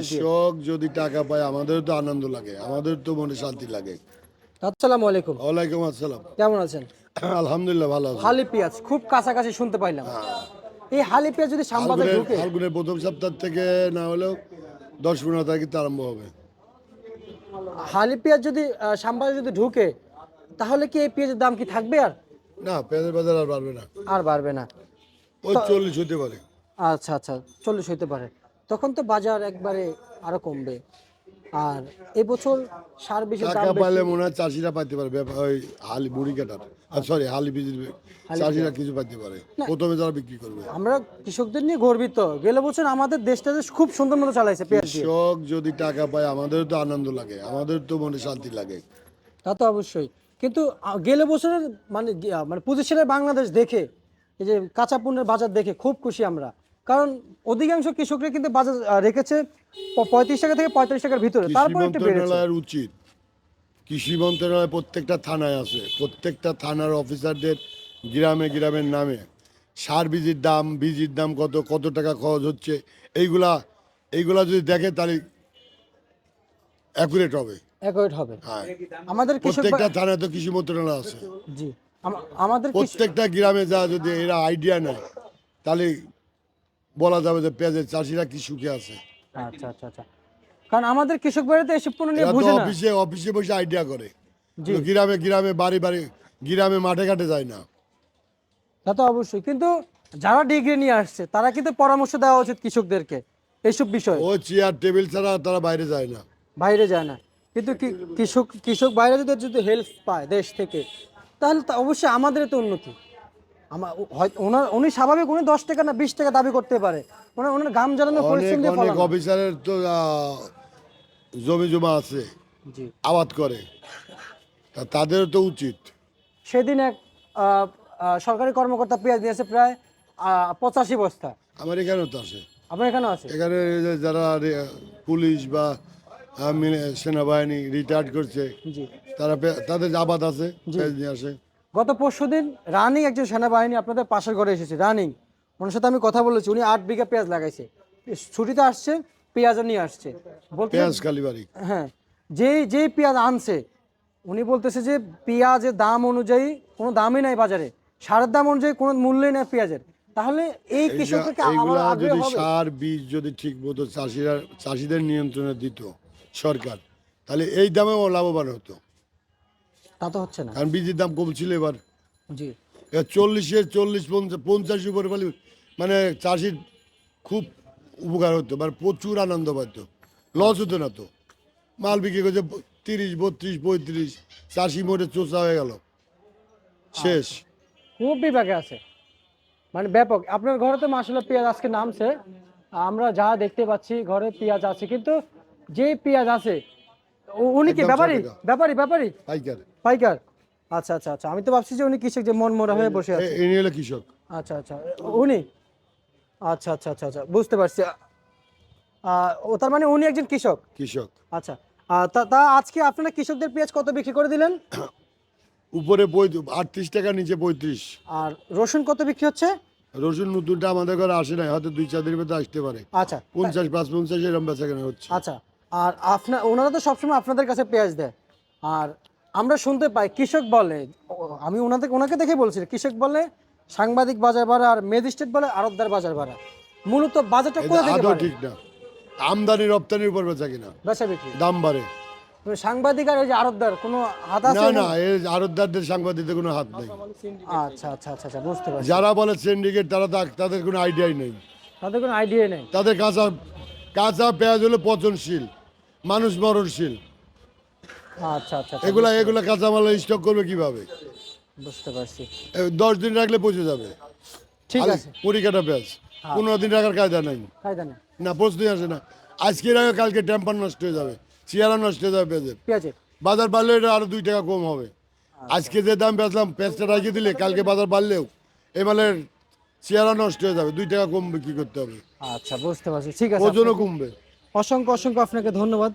দিয়ে। কৃষক যদি টাকা পায় আমাদের তো আনন্দ লাগে, আমাদের তো মনে শান্তি লাগে। আসসালামু আলাইকুম, ওয়ালাইকুম আসসালাম। কেমন আছেন? আলহামদুলিল্লাহ ভালো আছি। হালি পেঁয়াজ খুব কাছাকাছি শুনতে পাইলাম। এই হালি পেঁয়াজ যদি শ্যামবাজারে ঢুকে, ফাল্গুনের প্রথম সপ্তাহ থেকে না হলেও 10-15 তারিখে আরম্ভ হবে। হালি পেঁয়াজ যদি শ্যামবাজারে যদি ঢুকে, তাহলে কি এই পেঁয়াজের দাম কি থাকবে আর? না, পেঁয়াজের বাজার আর বাড়বে না, আর বাড়বে না। ওই 40 হতে পারে। আচ্ছা আচ্ছা, 40 হইতে পারে। তখন তো বাজার একবারে আরো কমবে। আর এবছর সার বীজের দাম টাকা বেশি। পাইলে মনে হয় চাষিরা পাইতে পারে, ওই হালি মুড়ি কাটার, সরি হালি বীজের চাষিরা কিছু পাইতে পারে, প্রথমে যারা বিক্রি করবে। আমরা কৃষকদের নিয়ে গর্বিত। গেল বছর আমাদের দেশটা যে খুব সুন্দর মতো চালাইছে পেঁয়াজ দিয়ে। কৃষক যদি টাকা পায় আমাদের তো আনন্দ লাগে, আমাদের তো মনে শান্তি লাগে। তা তো অবশ্যই। কিন্তু গেলে বছরের মানে মানে 25 সালের বাংলাদেশ দেখে, এই যে কাঁচা পণ্যের বাজার দেখে খুব খুশি আমরা। কারণ অধিকাংশ কৃষকরা কিন্তু বাজার রেখেছে 35 টাকা থেকে 45 টাকার ভিতরে, কৃষি তারপর একটু বেড়েছে। মন্ত্রণালয়ের উচিত, কৃষি মন্ত্রণালয় প্রত্যেকটা থানায় আছে, প্রত্যেকটা থানার অফিসারদের গ্রামে গ্রামের নামে সার বীজের দাম কত কত টাকা খরচ হচ্ছে, এইগুলা এইগুলা যদি দেখে তাহলে অ্যাকুরেট হবে। একই হবে। হ্যাঁ, আমাদের কৃষক প্রত্যেকটা থানায় তো কৃষি মন্ত্রণালয় আছে। জি, আমাদের প্রত্যেকটা গ্রামে যা যদি এরা আইডিয়া নেয় তাহলে বলা যাবে যে পেঁয়াজের চাষিরা কি সুখে আছে। আচ্ছা আচ্ছা আচ্ছা। কারণ আমাদের কৃষক বাড়িতে এসব পণ্য নিয়ে এরা তো বুঝে না। অফিসে অফিসে বসে আইডিয়া করে, জি। গ্রামে গ্রামে বাড়ি বাড়ি গ্রামে মাঠে ঘাটে যায় না। তা তো অবশ্যই। কিন্তু যারা ডিগ্রি নিয়ে আসছে তারা কিন্তু পরামর্শ দেওয়া উচিত কৃষকদেরকে এইসব বিষয়ে। ও চেয়ার টেবিল ছাড়া তারা বাইরে যায় না। বাইরে যায় না। কিন্তু কৃষক কৃষক বাইরে যদি যদি হেল্প পায় দেশ থেকে, তাহলে তো অবশ্যই আমাদের তো উন্নতি। উনি স্বাভাবিক, উনি 10 টাকা না 20 টাকা দাবি করতে পারে। ওনার ঘাম জ্বালানো অনেক পরিশ্রম দিয়ে অনেক ফলানো। অফিসারের তো জমি জমা আছে, জি। আবাদ করে, তাদের তো উচিত। সেদিন এক আহ, সরকারি কর্মকর্তা পেঁয়াজ দিয়েছে প্রায় 85 বস্তা। আমার এখানেও তো আসে, আপনার এখানেও আছে? এখানে এই যে যারা পুলিশ বা সেনাবাহিনী রিটায়ার্ড করছে, জি তারা তাদের আবাদ আছে, পেঁয়াজ নিয়ে আসে। গত পরশুদিন রানিং একজন সেনাবাহিনী আপনাদের পাশের ঘরে এসেছে, রানিং। ওনার সাথে আমি কথা বলেছি, উনি 8 বিঘা পেঁয়াজ লাগাইছে, ছুটিতে আসছে, পেঁয়াজও নিয়ে আসছে। বলতে পেঁয়াজ কালীবাড়ি। হ্যাঁ, যেই পেঁয়াজ আনছে, উনি বলতেছে যে পেঁয়াজের দাম অনুযায়ী কোনো দামই নাই বাজারে, সারের দাম অনুযায়ী কোনো মূল্যই নেই পেঁয়াজের। তাহলে এই কৃষককে এইগুলা আগ্রহ যদি হবে? সার বীজ যদি ঠিক মতো চাষিদের নিয়ন্ত্রণে দিত সরকার, তাহলে এই দামেও লাভবান হতো। তা তো হচ্ছে না। কারণ বীজের দাম কম ছিল এবার। জি। 40-50 উপরে বলে মানে চাষির খুব উপকার হতো, মানে প্রচুর আনন্দ পাইত, লস হতো না তো। মাল বিক্রি করছে 30, 32, 35, চাষি মোটে চোষা হয়ে গেল, শেষ। খুব বিভাগে আছে, মানে ব্যাপক। আপনার ঘরে তো মাসাল্লাহ পেঁয়াজ আজকে নামছে, আমরা যা দেখতে পাচ্ছি ঘরে পেঁয়াজ আছে, কিন্তু যে পেঁয়াজ আছে উনি কি একদম ব্যাপারী? 6 টাকা ব্যাপারী ব্যাপারী পাইকার। পাইকার? আচ্ছা আচ্ছা আচ্ছা, আমি তো ভাবছি যে উনি কৃষক, যে মন মরা হয়ে বসে আছে। ইনি হলো কৃষক। আচ্ছা আচ্ছা, উনি, আচ্ছা আচ্ছা আচ্ছা আচ্ছা, বুঝতে পারছি। ও তার মানে উনি একজন কৃষক। কৃষক আচ্ছা। তা তা আজকে আপনারা কৃষকদের পেঁয়াজ কত বিক্রি করে দিলেন? উপরে 38 টাকা, নিচে 35। আর রসুন কত বিক্রি হচ্ছে? রসুন নতুনটা আমাদের ঘরে আসে নাই, হয়তো 2-4 দিনের মধ্যে আসতে পারে। আচ্ছা 50, 55 এরকম বেচা কেনা হচ্ছে। আচ্ছা। আর ওনারা তো সবসময় আপনাদের কাছে পেঁয়াজ দেয়। আর আমরা শুনতে পাই কৃষক বলে, আমি ওনাকে দেখে বলছি, কৃষক বলে সাংবাদিক বাজার ভাড়া, আর ম্যাজিস্ট্রেট বলে আড়তদার বাজার ভাড়া। মূলত বাজারটা এটা কোথা থেকে আদৌ বাড়ে? ঠিক না, আমদানি রপ্তানির উপর বেচা কিনা বেচা বিক্রি। দাম বাড়ে। সাংবাদিক আর এই যে আড়তদার কোনো হাত আছে? না না, এই আড়তদারদের সাংবাদিকদের কোনো হাত নেই। আচ্ছা আচ্ছা আচ্ছা আচ্ছা, বুঝতে পারছি। যারা বলে সিন্ডিকেট, তাদের কোনো আইডিয়াই নেই। তাদের কোনো আইডিয়া নেই। তাদের কাঁচা কাঁচা পেঁয়াজ হলো পচনশীল, মানুষ মরণশীল। আচ্ছা আচ্ছা আচ্ছা, এগুলা কাঁচামাল স্টক করবে কিভাবে? বুঝতে পারছি। 10 দিন রাখলে পচে যাবে। ঠিক আছে। কুড়ি কাটা পেঁয়াজ 15 দিন রাখার কায়দা নাই। কায়দা নেই না, প্রশ্নই আসে না। আজকে রাখে কালকে টেম্পার নষ্ট হয়ে যাবে, চেয়ারা নষ্ট হয়ে যাবে পেঁয়াজের। পেঁয়াজের। বাজার বাড়লে এটা আরো 2 টাকা কম হবে। আজকে যে দাম বেচলাম, পেঁয়াজটা রাখিয়ে দিলে কালকে বাজার বাড়লেও এই মালের চেয়ারা নষ্ট হয়ে যাবে, 2 টাকা কম বিক্রি করতে হবে, আচ্ছা, বুঝতে পারছি। ঠিক আছে, ওজনও কমবে। অসংখ্য অসংখ্য আপনাকে ধন্যবাদ।